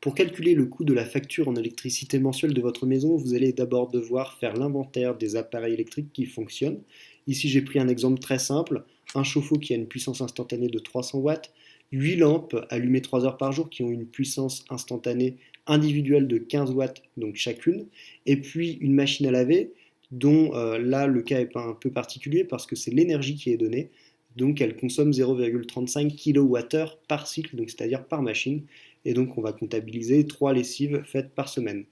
Pour calculer le coût de la facture en électricité mensuelle de votre maison, vous allez d'abord devoir faire l'inventaire des appareils électriques qui fonctionnent. Ici, j'ai pris un exemple très simple, un chauffe-eau qui a une puissance instantanée de 300 watts, 8 lampes allumées 3 heures par jour qui ont une puissance instantanée individuelle de 15 watts donc chacune, et puis une machine à laver dont là le cas est un peu particulier parce que c'est l'énergie qui est donnée, donc elle consomme 0,35 kWh par cycle, donc c'est-à-dire par machine, et donc on va comptabiliser 3 lessives faites par semaine.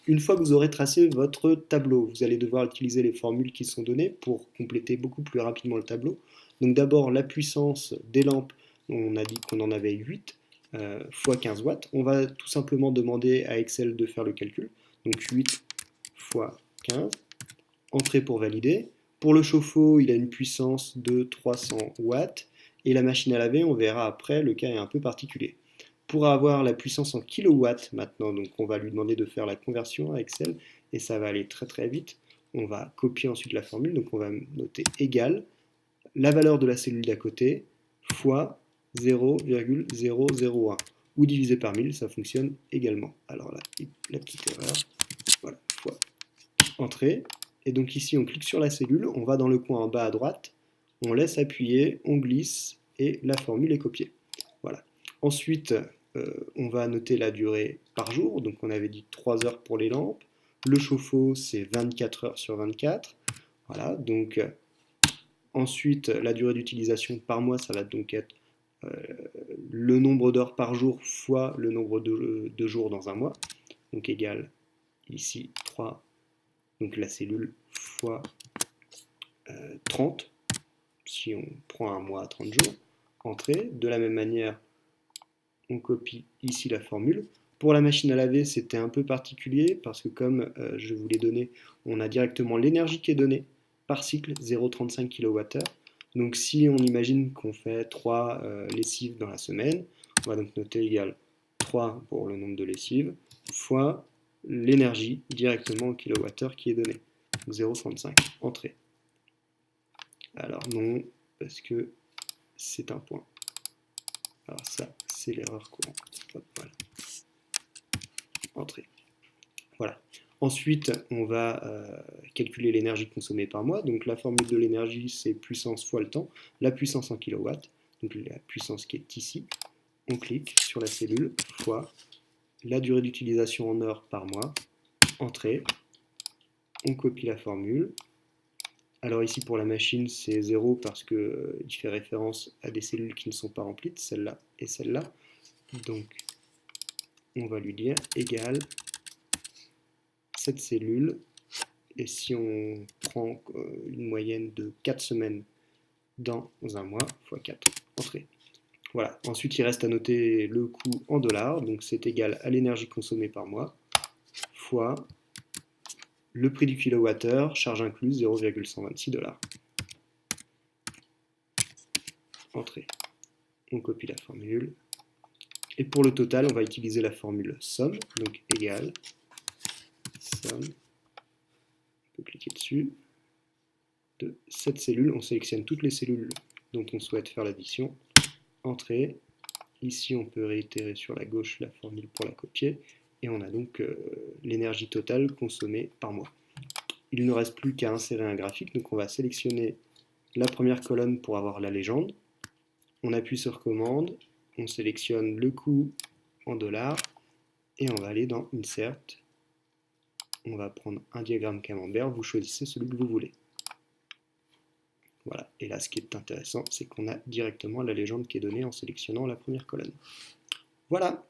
Une fois que vous aurez tracé votre tableau, vous allez devoir utiliser les formules qui sont données pour compléter beaucoup plus rapidement le tableau. Donc d'abord la puissance des lampes, on a dit qu'on en avait 8 fois 15 watts. On va tout simplement demander à Excel de faire le calcul. Donc 8 fois 15, entrée pour valider. Pour le chauffe-eau, il a une puissance de 300 watts. Et la machine à laver, on verra après, le cas est un peu particulier. Pour avoir la puissance en kilowatts maintenant, donc on va lui demander de faire la conversion à Excel et ça va aller très très vite. On va copier ensuite la formule, donc on va noter égal la valeur de la cellule d'à côté fois 0,001 ou divisé par 1000, ça fonctionne également. Alors là, la petite erreur, voilà, fois entrée. Et donc ici, on clique sur la cellule, on va dans le coin en bas à droite, on laisse appuyer, on glisse et la formule est copiée. Voilà. Ensuite, on va noter la durée par jour. Donc on avait dit 3 heures pour les lampes. Le chauffe-eau, c'est 24 heures sur 24. Voilà. Donc ensuite, la durée d'utilisation par mois, ça va donc être euh, le nombre d'heures par jour fois le nombre de jours dans un mois. Donc égal ici 3, donc la cellule fois 30, si on prend un mois à 30 jours. Entrée. De la même manière, on copie ici la formule. Pour la machine à laver, c'était un peu particulier parce que comme je vous l'ai donné, on a directement l'énergie qui est donnée par cycle, 0,35 kWh. Donc si on imagine qu'on fait 3 lessives dans la semaine, on va donc noter égal 3 pour le nombre de lessives, fois l'énergie directement en kWh qui est donnée. 0,35, entrée. Alors non, parce que c'est un point. Alors ça, c'est l'erreur courante. Hop, voilà. Entrée. Voilà. Ensuite, on va calculer l'énergie consommée par mois. Donc la formule de l'énergie, c'est puissance fois le temps. La puissance en kilowatts, donc la puissance qui est ici. On clique sur la cellule, fois la durée d'utilisation en heures par mois. Entrée. On copie la formule. Alors ici pour la machine, c'est 0 parce qu'il fait référence à des cellules qui ne sont pas remplies, celle-là et celle-là. Donc on va lui dire égal cette cellule, et si on prend une moyenne de 4 semaines dans un mois, fois 4, entrée. Voilà, ensuite il reste à noter le coût en dollars, donc c'est égal à l'énergie consommée par mois, fois le prix du kilowattheure, charge incluse 0,126 $. Entrée. On copie la formule. Et pour le total, on va utiliser la formule somme, donc égal somme, on peut cliquer dessus, de cette cellule, on sélectionne toutes les cellules dont on souhaite faire l'addition, entrée, ici on peut réitérer sur la gauche la formule pour la copier, et on a donc l'énergie totale consommée par mois. Il ne reste plus qu'à insérer un graphique, donc on va sélectionner la première colonne pour avoir la légende, on appuie sur commande, on sélectionne le coût en dollars, et on va aller dans Insert, on va prendre un diagramme camembert, vous choisissez celui que vous voulez. Voilà, et là ce qui est intéressant, c'est qu'on a directement la légende qui est donnée en sélectionnant la première colonne. Voilà.